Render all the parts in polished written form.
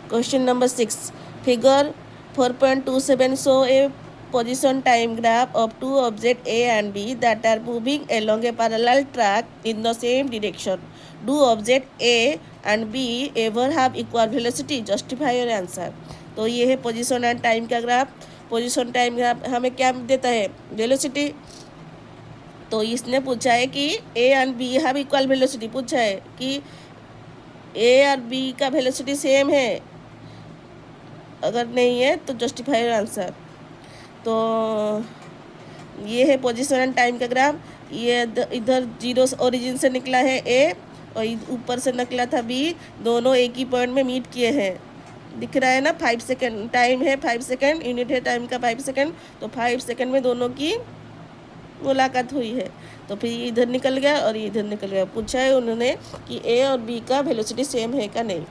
Question number 6. Figure 4.27 show a position time graph of two objects A and B that are moving along a parallel track in the same direction. Do object A and B ever have equal velocity? Justify your answer. तो ये है position and time का graph. Position time graph हमें क्या देता है? Velocity. तो इसने पूछा है कि A and B have equal velocity. पूछा है कि ए और बी का वेलोसिटी सेम है. अगर नहीं है तो जस्टिफाई योर आंसर. तो ये है पोजीशन एंड टाइम का ग्राफ. ये इधर जीरो ओरिजिन से निकला है ए और ऊपर से निकला था बी. दोनों एक ही पॉइंट में मीट किए हैं. दिख रहा है ना, 5 सेकेंड टाइम है, 5 सेकेंड यूनिट है टाइम का 5 सेकेंड. तो 5 सेकेंड में दोनों की मुलाकात हुई है. तो फिर इधर निकल गया और इधर निकल गया. पूछा है उन्होंने कि ए और बी का वेलोसिटी सेम है का नहीं.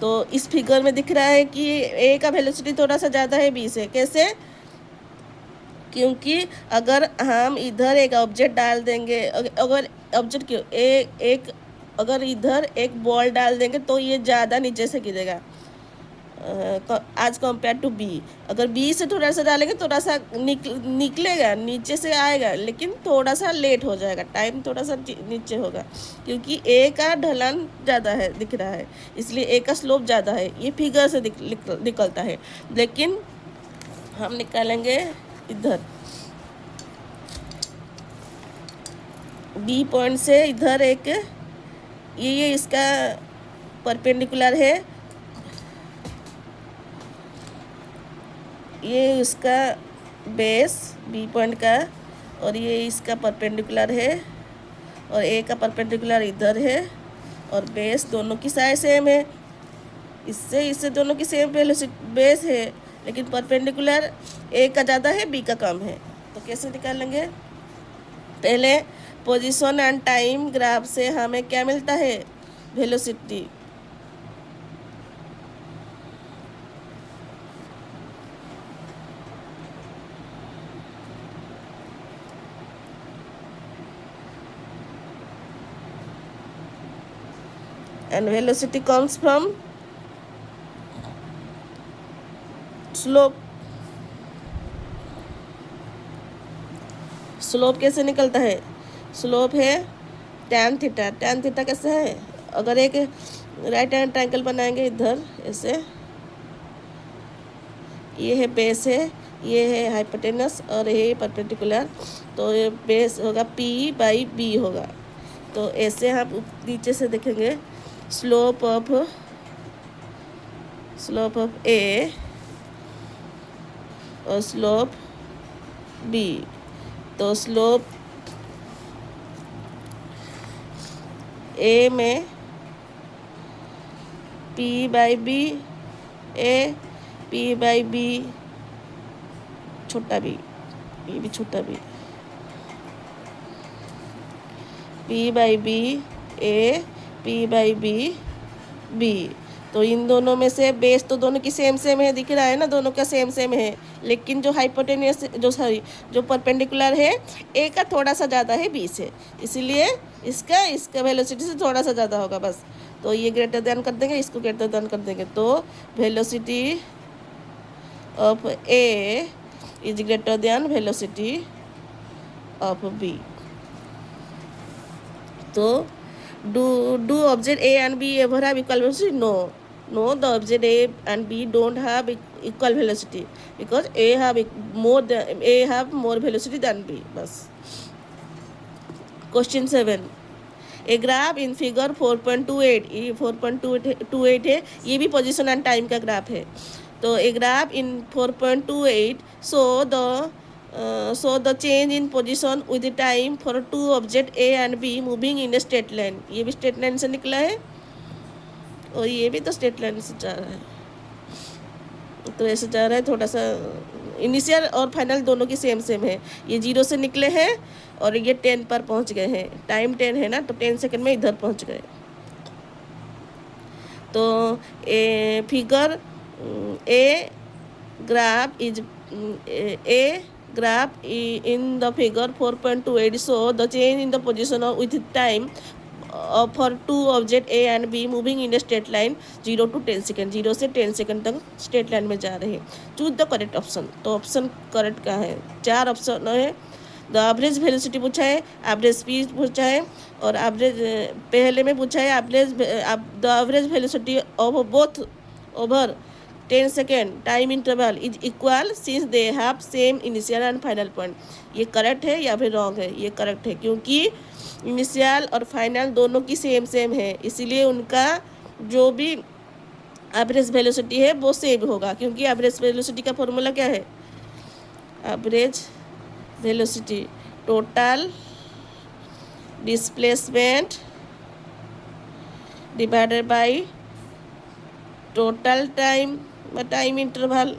तो इस फिगर में दिख रहा है कि ए का वेलोसिटी थोड़ा सा ज़्यादा है बी से. कैसे? क्योंकि अगर हम इधर एक ऑब्जेक्ट डाल देंगे, अगर ऑब्जेक्ट क्यों एक अगर इधर एक बॉल डाल देंगे तो ये ज़्यादा नीचे से गिरेगा आज कंपेयर टू बी. अगर बी से थोड़ा सा डालेंगे थोड़ा सा निकलेगा, नीचे से आएगा, लेकिन थोड़ा सा लेट हो जाएगा, टाइम थोड़ा सा नीचे होगा. क्योंकि ए का ढलान ज़्यादा है दिख रहा है, इसलिए ए का स्लोप ज़्यादा है. ये फिगर से निकलता है. लेकिन हम निकालेंगे इधर बी पॉइंट से इधर एक ये इसका परपेंडिकुलर है. ये इसका बेस बी पॉइंट का और ये इसका परपेंडिकुलर है और ए का परपेंडिकुलर इधर है और बेस दोनों की साइज सेम है. इससे दोनों की सेम बेस है, लेकिन परपेंडिकुलर ए का ज़्यादा है बी का कम है. तो कैसे निकालेंगे? पहले पोजीशन एंड टाइम ग्राफ से हमें क्या मिलता है? Velocity. and velocity comes from slope. Slope कैसे निकलता है? स्लोप है tan थीटा. tan थीटा कैसे है? अगर एक राइट हैंड ट्रायंगल बनाएंगे इधर ऐसे, ये है बेस है, ये है हाइपोटेनस और ये परपेंडिकुलर. तो ये बेस होगा P बाई B होगा. तो ऐसे हम नीचे से देखेंगे स्लोप ऑफ A और स्लोप B. तो स्लोप A में P by B A, P by B छोटा b, ये भी छोटा b, P by B A, P by B B. तो इन दोनों में से बेस तो दोनों की सेम है, दिख रहा है ना, दोनों का सेम है. लेकिन जो हाइपोटेनियस जो परपेंडिकुलर है ए का थोड़ा सा ज़्यादा है बी से, इसीलिए इसका वेलोसिटी से थोड़ा सा ज़्यादा होगा बस. तो ये ग्रेटर देन कर देंगे, इसको ग्रेटर देन कर देंगे. तो velocity of A is greater than velocity of B. तो do object A and B ever have equal velocity? No, the object A and B don't have equal velocity because A have more velocity than B. बस. Question 7. A graph in figure 4.28, ये 4.28 है, ये भी position and time का graph है. तो a graph in 4.28 so the change in position with the time for two object A and B moving in a straight line. ये भी straight line से निकला है और ये भी तो स्ट्रेट लाइन से जा रहा है. तो ऐसे जा रहा है, थोड़ा सा इनिशियल और फाइनल दोनों की सेम है. ये 0 से निकले हैं और ये 10 पर पहुंच गए हैं. टाइम 10 है ना, तो 10 सेकेंड में इधर पहुंच गए. तो a figure a graph is a graph in the figure 4.28 so the change in the position of with time for two object A and B moving in a straight line 0 to 10 second, 0 से 10 second तक straight line में जा रहे हैं। Choose the correct option. तो option correct का है, 4 option है। द एवरेज वेलोसिटी पूछा है, एवरेज स्पीड पूछा है, और एवरेज पहले में पूछा है average the average velocity of both over 10 second time interval is equal since they have same initial and final point. ये करेक्ट है या फिर रॉन्ग है? ये करेक्ट है, क्योंकि इनिशियल और फाइनल दोनों की सेम है, इसीलिए उनका जो भी एवरेज वेलोसिटी है वो सेम होगा। क्योंकि एवरेज वेलोसिटी का फॉर्मूला क्या है? Average velocity total displacement divided by total time interval.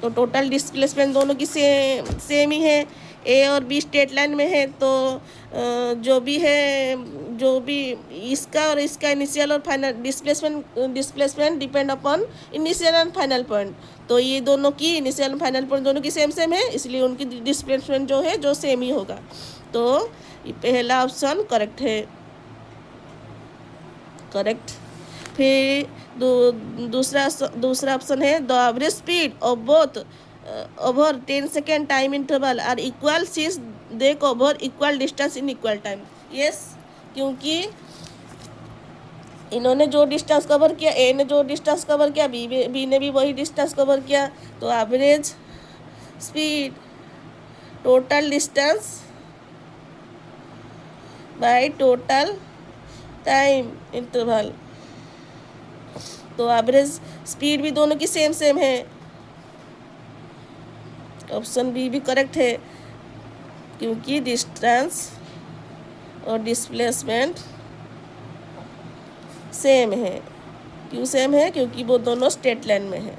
तो टोटल डिस्प्लेसमेंट दोनों की सेम ही है, ए और बी स्ट्रेट लाइन में है, तो जो भी इसका और इसका इनिशियल और final displacement depend upon initial and final point. तो ये दोनों की इनिशियल एंड फाइनल पॉइंट दोनों की सेम है, इसलिए उनकी डिस्प्लेसमेंट जो है जो सेम ही होगा। तो ये पहला ऑप्शन करेक्ट है, करेक्ट। फिर दूसरा ऑप्शन है the average speed of both over 10 second time interval are equal since they cover equal distance in equal time. Yes, क्योंकि इन्होंने जो डिस्टेंस कवर किया, ए ने जो डिस्टेंस कवर किया, बी ने भी वही डिस्टेंस कवर किया। तो average speed total distance by total time interval. तो एवरेज स्पीड भी दोनों की सेम है। ऑप्शन बी भी करेक्ट है, क्योंकि डिस्टेंस और डिस्प्लेसमेंट सेम है। क्यों सेम है? क्योंकि वो दोनों स्ट्रेट लाइन में है,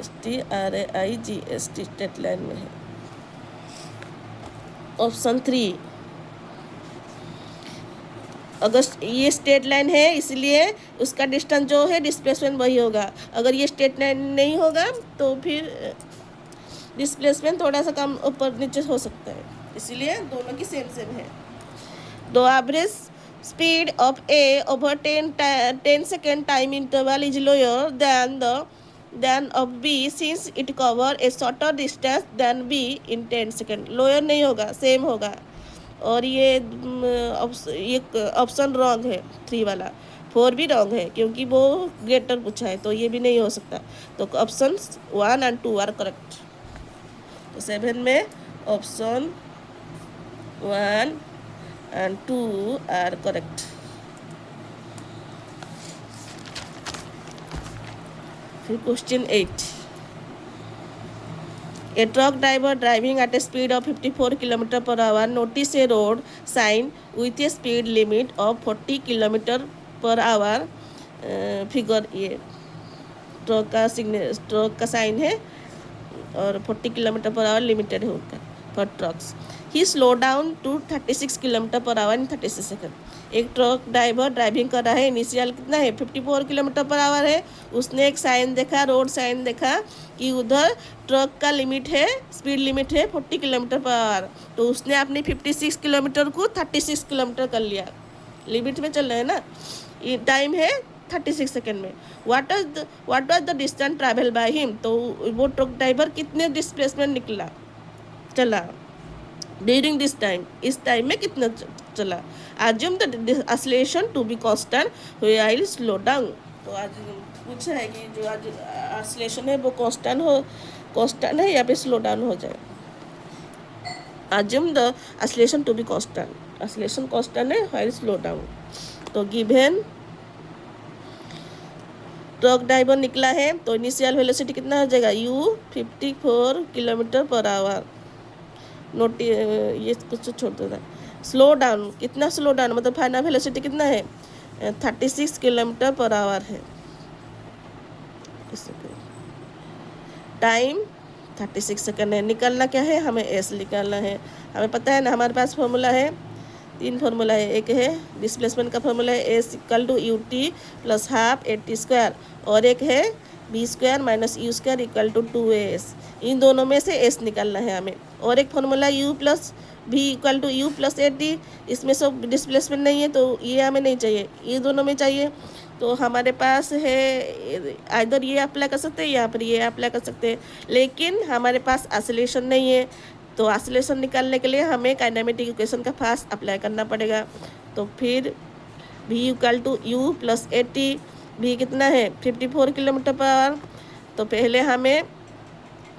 STRAIGST स्ट्रेट लाइन में है। ऑप्शन 3, अगर ये स्ट्रेट लाइन है इसलिए उसका डिस्टेंस जो है डिस्प्लेसमेंट वही होगा। अगर ये स्ट्रेट लाइन नहीं होगा तो फिर डिस्प्लेसमेंट थोड़ा सा कम ऊपर नीचे हो सकता है, इसीलिए दोनों की सेम है। The average speed of A over 10 second time interval is lower than of B since it cover a shorter distance than B in 10 second. Lower नहीं होगा, सेम होगा। और ये ऑप्शन रॉन्ग है, 3 वाला। 4 भी रॉन्ग है, क्योंकि वो ग्रेटर पूछा है, तो ये भी नहीं हो सकता। तो ऑप्शन 1 and 2 आर करेक्ट। तो 7 में ऑप्शन 1 and 2 आर करेक्ट। फिर question 8, A truck driver driving at a speed of 54 km per hour noticed a road sign with a speed limit of 40 km per hour। Figure ये truck का sign है और 40 km per hour limited है उनका for trucks. He slow down to 36 km per hour in 36 second. एक truck driver driving कर रहा है, इनिशियल कितना है 54 km per hour है। उसने एक साइन देखा, रोड साइन देखा कि उधर ट्रक का लिमिट है, स्पीड लिमिट है 40 km per hour। तो उसने अपने 56 किलोमीटर को 36 किलोमीटर कर लिया। लिमिट में चल रहे हैं ना, टाइम है 36 सेकेंड में। What was the distance travel by him. तो वो ट्रक ड्राइवर कितने डिस्प्लेसमेंट चला ड्यूरिंग दिस टाइम, इस टाइम में कितना चला। Assume the acceleration to be constant while slow down. तो आज पूछा है कि जो आज एक्सेलरेशन है वो कांस्टेंट है या फिर स्लो डाउन हो जाए। Assume the acceleration to be constant, acceleration constant है व्हाइल स्लो डाउन। तो गिवन ट्रक ड्राइवर निकला है, तो इनिशियल वेलोसिटी कितना हो जाएगा u 54 km per hour। Naughty ये कुछ छोड़ देता है। स्लो डाउन कितना, स्लो डाउन मतलब फाइनल वेलोसिटी कितना है 36 km per hour है। टाइम 36 सेकेंड है। निकालना क्या है हमें, एस निकालना है। हमें पता है ना, हमारे पास फॉर्मूला है, 3 फार्मूला है। एक है डिस्प्लेसमेंट का फॉर्मूला है s equal to u t plus half a t square, और एक है v square minus u square equal to 2as। इन दोनों में से एस निकालना है हमें। और एक formula u plus v equal to u plus a t, इसमें सब डिस्प्लेसमेंट नहीं है तो ये हमें नहीं चाहिए, ये दोनों में चाहिए। तो हमारे पास है इधर ये अप्लाई कर सकते हैं, यहाँ पर ये अप्लाई कर सकते हैं, लेकिन हमारे पास ऑसिलेशन नहीं है। तो ऑसिलेशन निकालने के लिए हमें काइनेमेटिक इक्वेशन का फास्ट अप्लाई करना पड़ेगा। तो फिर v equal to u plus a t, v कितना है 54 किलोमीटर पर आवर। तो पहले हमें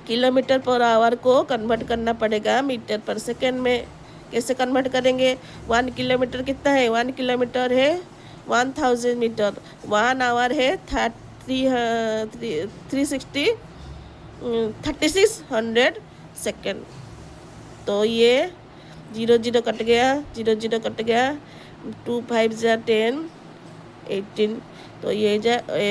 किलोमीटर पर आवर को कन्वर्ट करना पड़ेगा मीटर पर सेकेंड में। कैसे कन्वर्ट करेंगे? 1 किलोमीटर कितना है? 1 किलोमीटर है 1000 मीटर, 1 आवर है 3600 सेकेंड। तो ये 0 0 कट गया, 0 0 कट गया, 2 5 10 18। तो ये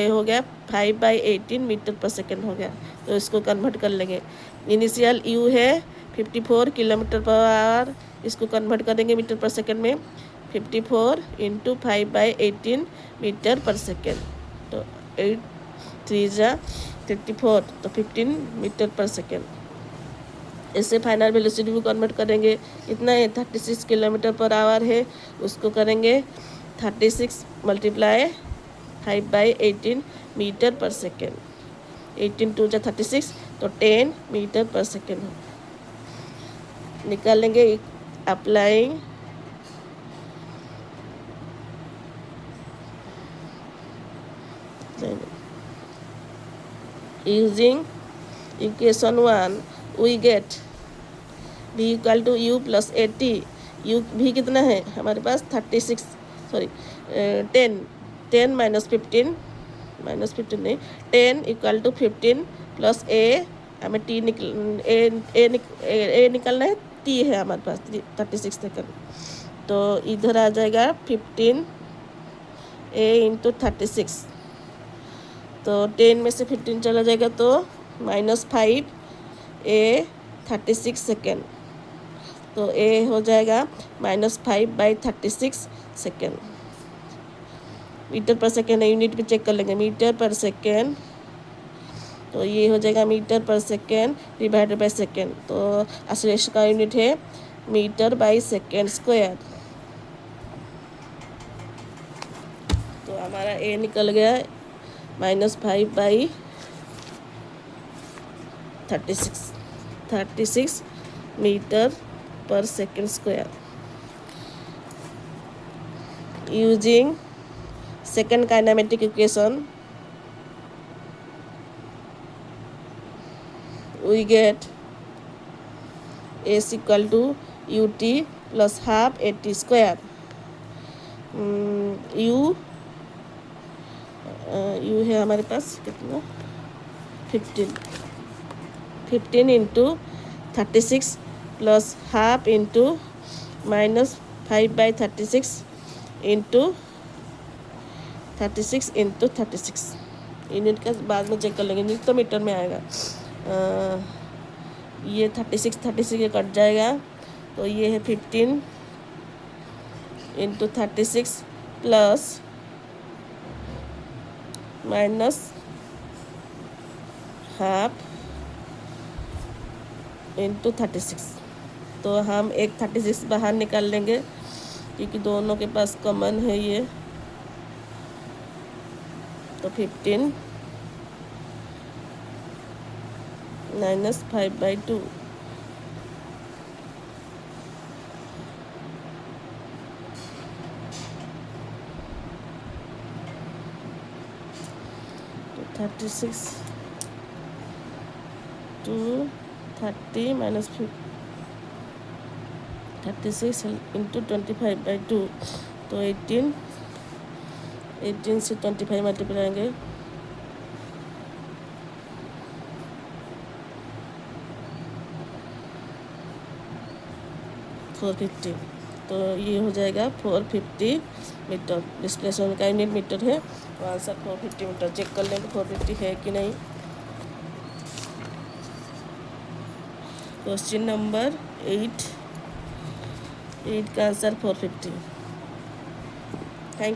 हो गया 5/18 मीटर पर सेकेंड हो गया। तो इसको कन्वर्ट कर लेंगे। इनिशियल यू है 54 किलोमीटर पर आवर, इसको कन्वर्ट करेंगे मीटर पर सेकेंड में। 54 × 5/18 मीटर पर सेकेंड। तो 8 3 54, तो 15 मीटर पर सेकेंड। इससे फाइनल वेलोसिटी को कन्वर्ट करेंगे। इतना है 36 किलोमीटर पर आवर है, उसको करेंगे 36 × 5/18 मीटर पर सेकेंड। 18 2 36, तो 10 मीटर पर सेकेंड निकाल लेंगे। Applying using equation 1 we get v equal to u plus a t. U भी कितना है हमारे पास 36 सॉरी 10 माइनस 15 नहीं 10 इक्वल टू 15 प्लस ए, हमें टी ए निकलना है, टी है हमारे पास 36 सेकंड। तो इधर आ जाएगा 15 ए इंटू 36। तो 10 में से 15 चला जाएगा तो -5 ए 36 सेकेंड। तो ए हो जाएगा -5/36 सेकेंड। मीटर पर सेकेंड है, यूनिट पे चेक कर लेंगे, मीटर पर सेकेंड। तो ये हो जाएगा मीटर पर सेकेंड डिवाइडेड बाय सेकेंड। तो एक्सीलरेशन का यूनिट है मीटर बाय सेकेंड स्क्वायर। तो हमारा ए निकल गया -5/36 मीटर पर second square. Using second kinematic equation we get s equal to ut plus half at square। u है हमारे पास कितना 15 into 36 plus half into -5/36 into 36 into 36। Unit का बाद में चेक कर लेंगे, यूनिट तो मीटर में आएगा। ये 36 ये कट जाएगा। तो ये है 15 into 36 plus minus half into 36। तो हम एक 36 बाहर निकाल लेंगे क्योंकि दोनों के पास कॉमन है ये। तो 15 -5/2। तो 36 2 30 minus 36 इंटू 25/2। तो 18 से 25 मल्टीप्लाई करेंगे 450। तो ये हो जाएगा 450 मीटर। डिस्प्लेसमेंट का यूनिट मीटर है, तो आंसर 450 मीटर। चेक कर लेंगे 450 है कि नहीं। क्वेश्चन नंबर 8 का आंसर 450। Thank you.